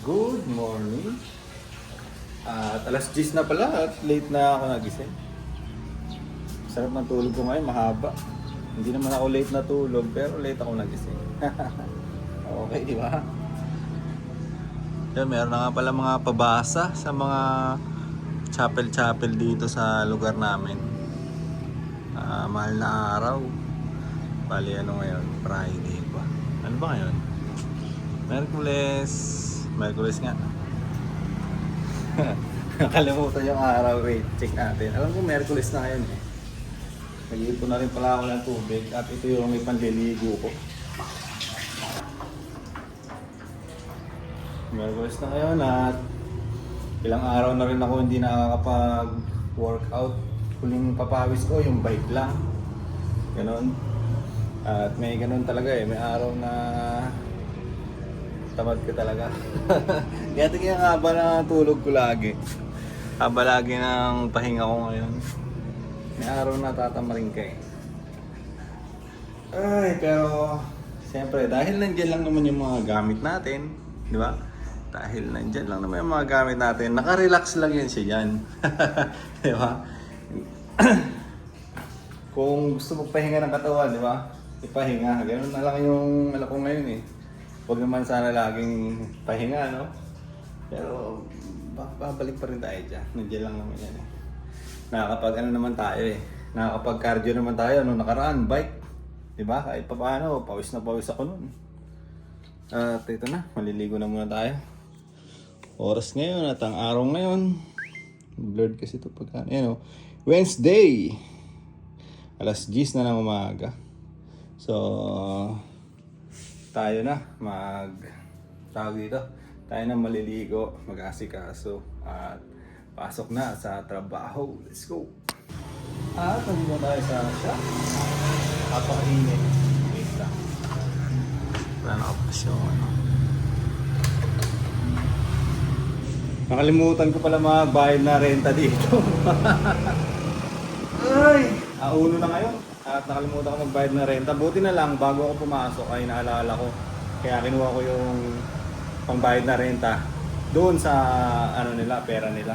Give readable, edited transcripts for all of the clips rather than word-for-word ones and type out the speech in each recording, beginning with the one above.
Good morning. At alas 10 na pala at late na ako nagising. Sarap ng tulog ko ngayon, mahaba. Hindi naman ako late na tulog pero late ako nagising. Okay, di ba? Yan, meron na nga pala mga pabasa sa mga chapel dito sa lugar namin. Mahal na araw. Bali ano ngayon? Friday ba? Ano ba ngayon? Merkules nga. Nakalimutan yung araw. Wait, check natin. Alam ko Merkules na ngayon eh. Nag-iipon na rin pala ako ng tubig at ito yung ipanliligo ko. Merkules na ngayon at ilang araw na rin ako hindi nakakapag-workout. Huling papawis ko yung bike lang. Ganon. At may ganon talaga eh. May araw na tamad ka talaga. Kaya tingin ang haba na tulog ko lagi. Haba lagi ng pahinga ko ngayon. May araw na tatamarin ka eh. Ay, pero siyempre dahil nandiyan lang naman yung mga gamit natin, di ba? Dahil nandiyan lang naman yung mga gamit natin, naka-relax lang yan siya dyan. Di ba? Kung gusto magpahinga ng katawan, di ba? Ipahinga. Ganun na lang yung alam ko ngayon eh. Huwag naman sana laging pahinga, no? Pero babalik pa rin tayo dyan. Nandiyan lang naman yan eh. Nakakapag ano naman tayo eh. Nakakapag cardio naman tayo nung nakaraan, bike. Diba? Kahit pa paano, pawis na pawis ako nun. At ito na, maliligo na muna tayo. Oras ngayon at ang araw ngayon. Blurred kasi ito pagka, ano, Wednesday. Alas 10 na ng umaga. So, tayo na tawag dito. Tayo na maliligo, mag-asikaso at pasok na sa trabaho. Let's go! At nandito tayo sa shop. Kapakainit. Wait lang. Wala nakapas yung ano. Nakalimutan ko pala magbayad na renta dito. Ay! Uno na ngayon. At nakalimutan ko magbayad na renta. Buti na lang bago ako pumasok ay naalala ko. Kaya kinuha ko yung pangbayad na renta doon sa ano nila, pera nila.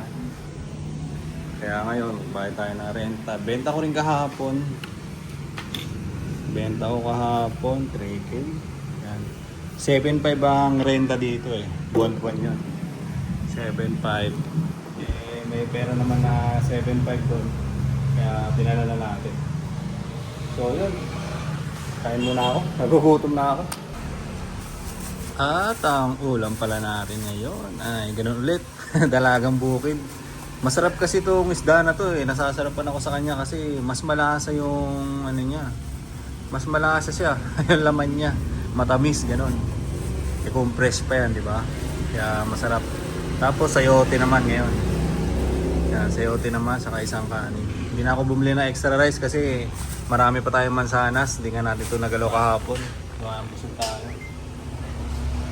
Kaya ngayon, bayad tayo na renta. Benta ko rin kahapon. Benta ko kahapon, 3K. Yan. 7.5 ang renta dito eh. Buwan-buwan yun. 7.5. Eh, may pera naman na 7.5 doon. Kaya pinala na natin. So yun. Kain muna ako. Nagugutom na ako. At ang ulam pala natin ngayon ay ganun ulit. Dalagang bukid. Masarap kasi itong isda na to eh. Nasasarapan ako sa kanya kasi mas malasa yung ano niya. Mas malasa siya. Yung laman niya. Matamis, ganun. I-compress pa yan, di ba? Kaya masarap. Tapos sayote naman ngayon. Yan, sayote naman saka isang kanin. Hindi na ako bumili ng extra rice kasi marami pa tayong mansanas. Hindi nga natin ito nagalaw kahapon. Busog tayo.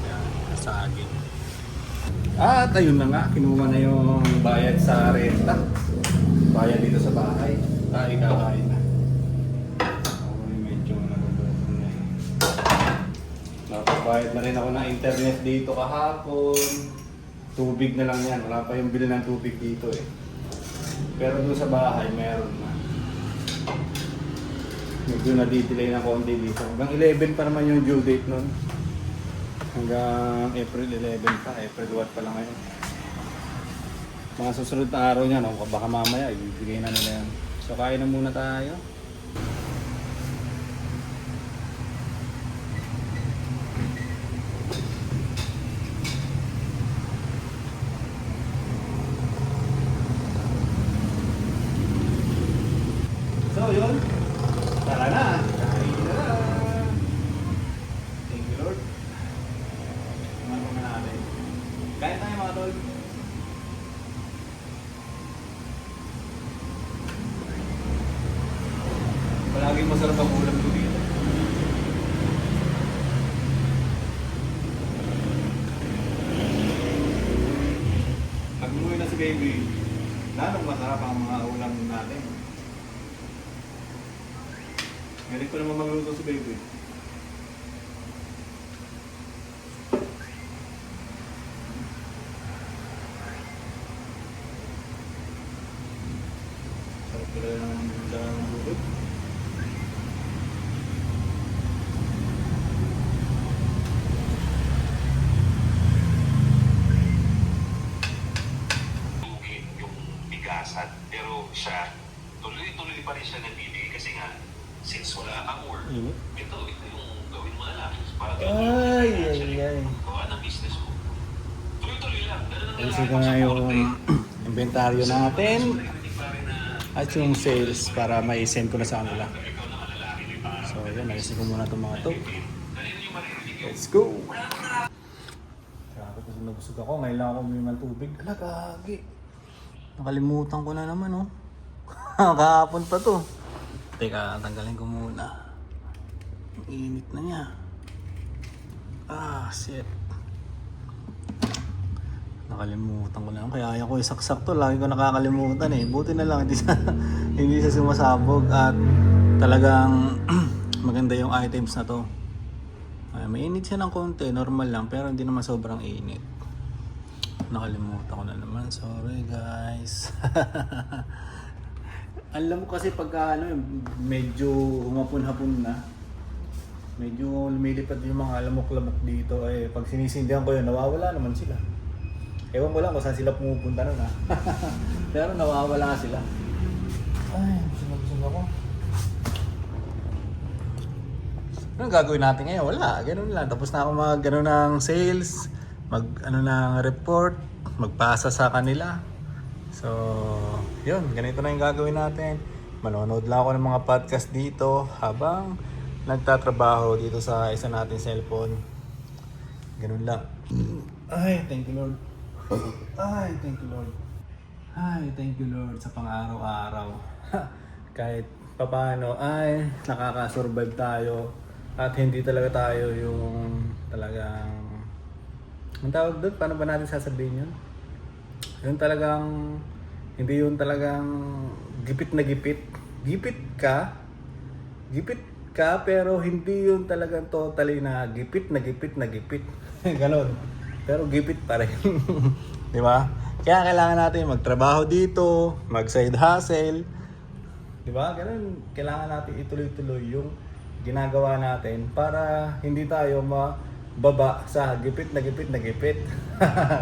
Yan, saging. At ayun na nga, kinuha na yung bayad sa renta. Bayad dito sa bahay. Tayo kakain na. Medyo nagugutom na eh. Napabayad na rin ako ng internet dito kahapon. Tubig na lang yan. Wala pa yung bill ng tubig dito eh. Pero doon sa bahay, meron na. Medyo na-delay na konti dito. Hanggang 11 pa naman yung due date nun. Hanggang April 11 pa. April 1 pa lang ngayon. Mga susunod na araw niya, no? Baka mamaya, ibigay na nila yan. So, kain na muna tayo. So, yun. Tara na. Kain na. Thank you, Lord. Tingnan mo natin. Kain tayo mga tol. Palaging masarap ang ulam ko dito. Nagmuwi na si baby. Lalong masarap ang mga ulam natin. Galing ko naman magluto si baby. Tagal naman ng bukid. Yung bigasan. Pero siya, tuloy-tuloy pa rin siya nagbibigay kasi nga, since wala kang work, Init. ito yung gawin mo na lang. Para Ay. gawa ng business mo. Tuloy-tuloy lang. Ganun ang Ayusin ko nga yung inventaryo natin at yung sales para ma-send ko na sa kanila. So yun, ayusin ko muna itong mga to. Let's go! Grabe kasi nabusog ako. Ngayon lang ako uminom ng tubig. Ala, gagi. Nakalimutan ko na naman, oh. Kahapon pa to. Teka, tanggalin ko muna. Ang init na niya. Ah, shit. Nakalimutan ko lang. Kaya ayaw ko isaksak to. Lagi ko nakakalimutan eh. Buti na lang hindi siya sumasabog at talagang maganda yung items na to. Ay, mainit siya ng konti. Normal lang pero hindi naman sobrang init. Nakalimutan ko na naman. Sorry guys. Alam mo kasi pagka medyo humapon-hapon na. Medyo lumilipad yung mga lamok-lamok dito. Eh, pag sinisindihan ko yun, nawawala naman sila. Ewan ko lang kung saan sila pumupunta nun ha. Pero nawawala sila. Ay, busog ako. Anong gagawin natin ngayon? Wala, ganun lang. Tapos na ako ganun ng sales, ng report, magpasa sa kanila. So, yun, ganito na yung gagawin natin. Manonood lang ako ng mga podcast dito habang nagtatrabaho dito sa isa nating cellphone. Ganun lang. Ay, thank you Lord. Ay, thank you Lord. Ay, thank you Lord sa pang-araw-araw. Kahit papaano ay nakaka-survive tayo at hindi talaga tayo yung talagang ang tawag doon, paano ba natin sasabihin yun? Yun talagang hindi yun talagang gipit na gipit. Gipit ka pero hindi yun talagang totally na gipit na gipit na gipit. Ganon. Pero gipit pa rin. Di ba? Kaya kailangan natin magtrabaho dito, mag-side hustle. Di ba? Ganun. Kailangan natin ituloy-tuloy yung ginagawa natin para hindi tayo mababa sa gipit na gipit na gipit.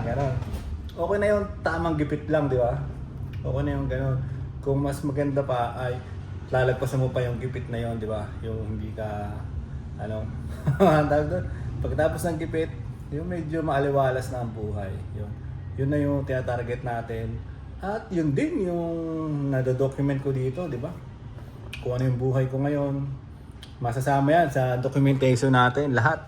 Ganon. Okay na yung tamang gipit lang, di ba? Okay na yung ganon. Kung mas maganda pa ay lalagpasan mo pa yung gipit na yon, di ba? Yung hindi ka, pagkatapos ng gipit, yung medyo maaliwalas na ang buhay. Yun na yung tinatarget natin. At yun din yung nado-document ko dito, di ba? Kung ano yung buhay ko ngayon, masasama yan sa documentation natin. Lahat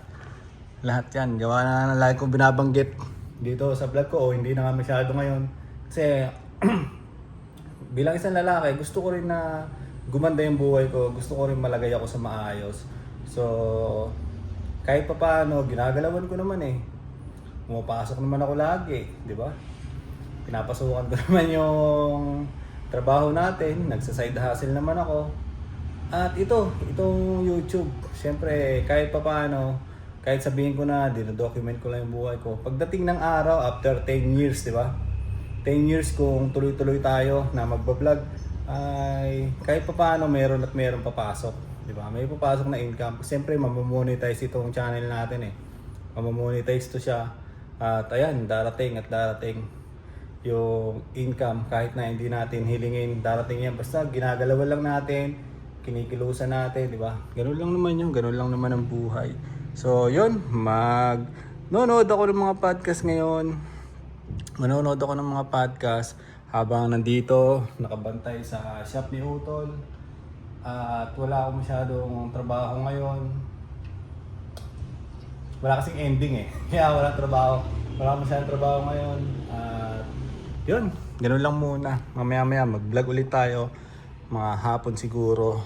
yan. Gawa na lagi kong binabanggit dito sa vlog ko. O hindi na nga masyado ngayon. Kasi bilang isang lalaki, gusto ko rin na gumanda yung buhay ko. Gusto ko rin malagay ako sa maayos. So, kahit pa paano, ginagalawan ko naman eh. Pumapasok naman ako lagi, di ba? Pinapasukan ko naman yung trabaho natin. Nagsa-side hustle naman ako. At itong YouTube, syempre kahit pa paano, kahit sabihin ko na, dino-document ko lang yung buhay ko. Pagdating ng araw, after 10 years, di ba? 10 years kung tuloy-tuloy tayo na magbablog, ay kahit pa paano meron papasok. Diba? May papasok na income. Siyempre, mamamonetize itong channel natin eh. Mamamonetize to siya. At ayan, darating yung income. Kahit na hindi natin hilingin, darating yan. Basta ginagalawan lang natin, kinikilusan natin, di ba? Ganun lang naman yun. Ganun lang naman ang buhay. So, yun. Manonood ako ng mga podcast ngayon. Manonood ako ng mga podcast habang nandito, nakabantay sa shop ni Utol. At wala akong masyadong trabaho ngayon. Wala kasing ending eh. Kaya wala akong masyadong trabaho ngayon. At yun, ganun lang muna. Mamaya mag-vlog ulit tayo. Mga hapon siguro.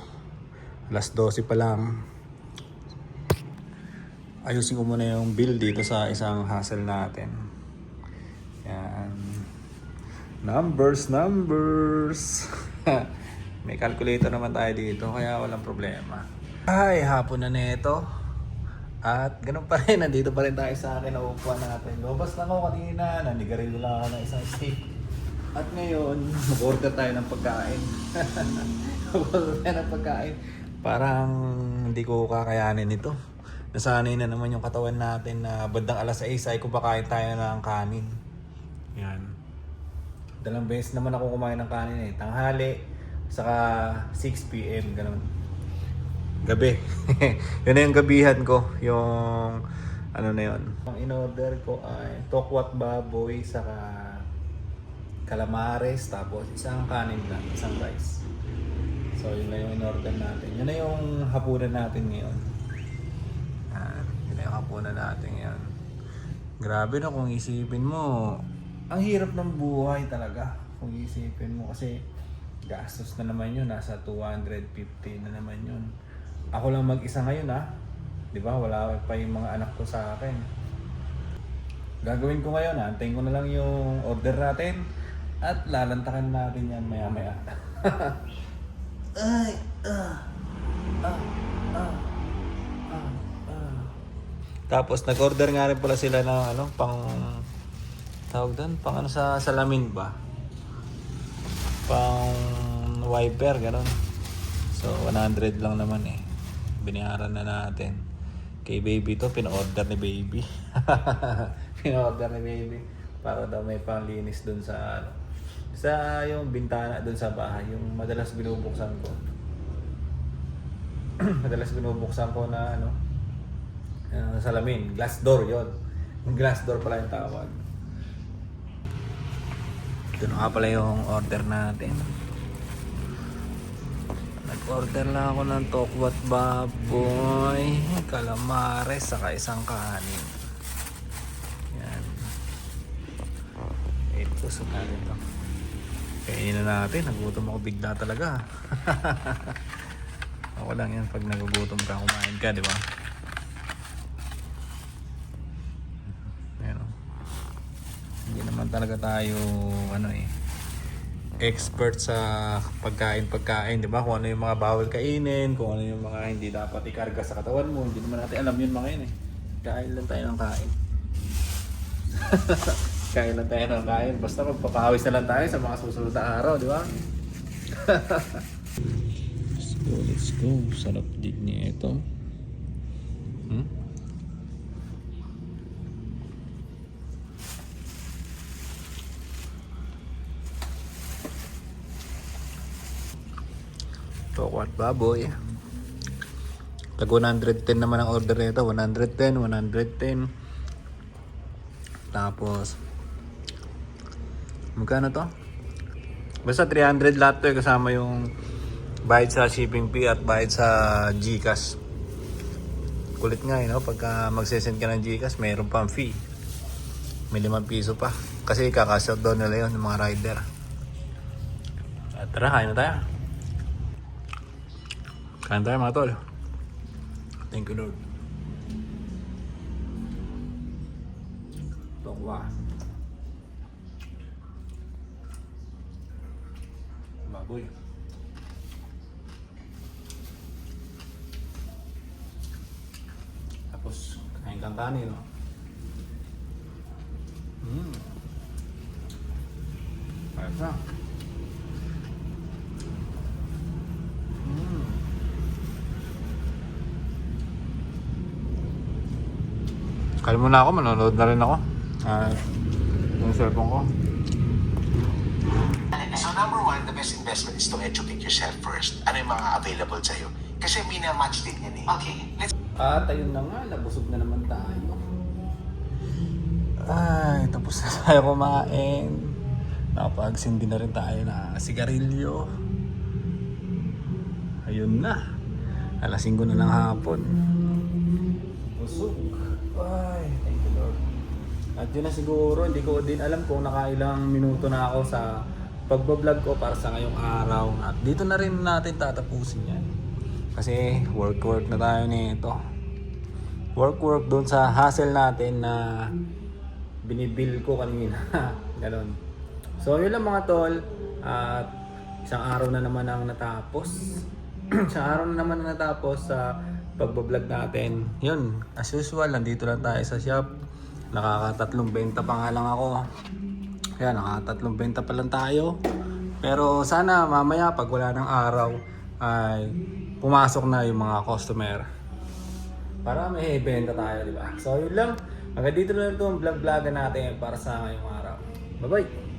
Alas 12 pa lang. Ayusin ko muna yung bill dito sa isang hustle natin. Yan. Numbers. May calculator naman tayo dito, kaya walang problema. Ay, hapon na nito. At ganun pa rin, nandito pa rin tayo sa akin na upuan natin. Lobas na ako kanina, nandigarilyo lang ako ng isang stick. At ngayon, mag-order tayo ng pagkain. Mag-order tayo ng pagkain. Parang hindi ko kakayanin ito. Nasanay na naman yung katawan natin na bandang alas 6 ay kumakain tayo ng kanin. Yan. Dalang beses naman ako kumain ng kanin eh. Tanghali, saka 6 p.m. Ganun. Gabi. Yun na yung gabihan ko. Yung ano na yun. Ang in-order ko ay tokwat baboy, saka calamares, tapos isang kanin lang, isang rice. So yun na yung in-order natin. Yun na yung hapunan natin ngayon. Yun na yung hapunan natin ngayon. Grabe na kung isipin mo. Ang hirap ng buhay talaga kung isipin mo kasi gastos na naman yun. Nasa 250 na naman yun. Ako lang mag-isa ngayon Di ba? Wala pa yung mga anak ko sa akin. Gagawin ko ngayon antayin ko na lang yung order natin. At lalantakan natin yan maya-maya. Tapos nag-order nga rin pala sila ng pang tawag doon, pang sa salamin ba? Pang wiper, gano'n. So 100 lang naman eh. Binayaran na natin. Kay baby to, pina-order ni baby. Pina-order ni baby. Para daw may panglinis doon sa yung bintana doon sa bahay, yung madalas binubuksan ko. Madalas binubuksan ko na salamin, glass door yon. Yung glass door pala yung tawag. Ito na nga pala yung order natin. Nag-order lang ako ng tokwat baboy, calamares, saka isang kanin. Yan. Ito sa natin to. Kainin na natin, nagutom ako bigla talaga. Ako lang yan pag nagugutom ka, kumain ka, di ba? Ayan o. Hindi naman talaga tayo, expert sa pagkain, di ba? Kung ano yung mga bawal kainin, kung ano yung mga hindi dapat ikarga sa katawan mo, hindi naman natin alam yun mga yun eh. Kain lang tayo ng kain. Kain lang tayo ng kain. Basta magpapawis na lang tayo sa mga susunod na araw, di ba? Let's go. Sarap din niya ito. Tokwat baboy. Tag 110 naman ang order nito. 110. Tapos magkano to? Basta 300 lahat to kasama yung bayad sa shipping fee at bayad sa GCash. Kulit nga pagka magsesend ka ng GCash mayroon pang fee. May 5 piso pa. Kasi kaka-shot down nila yun ng mga rider. At tara, kain na tayo. Kain tayo mga tol. Thank you Lord. Tokwa. Baboy. Tapos kain kang kanin, no? Ayos na. Kali muna ako, manonood na rin ako. Yung cellphone ko. So number one, the best investment is to educate yourself first. Ano yung mga available sa'yo? Kasi mina-match din yan eh. Okay, let's... At ayun na nga, nabusog na naman tayo. Ay, tapos na tayo kumain. Napagsindi na rin tayo na sigarilyo. Ayun na. Alas 5 na ng hapon. Busog. Ay, thank you Lord. At yun na siguro, hindi ko din alam kung nakailang minuto na ako sa pagbablog ko para sa ngayong araw. At dito na rin natin tatapusin yan. Kasi work na tayo nito. Work doon sa hustle natin na binibill ko kanina. Ganon. So yun lang mga tol. At isang araw na naman ang natapos. Isang araw na naman ang natapos sa pagbablog natin. Yun, as usual, nandito lang tayo sa shop. Nakaka3 benta pa nga lang ako. Ayan, nakatatlong benta pa lang tayo. Pero sana mamaya pag wala ng araw ay pumasok na yung mga customer. Para may benta tayo, di ba? So yun lang. Hanggang dito na lang itong vlog-vlogan natin para sa ngayong araw. Bye-bye!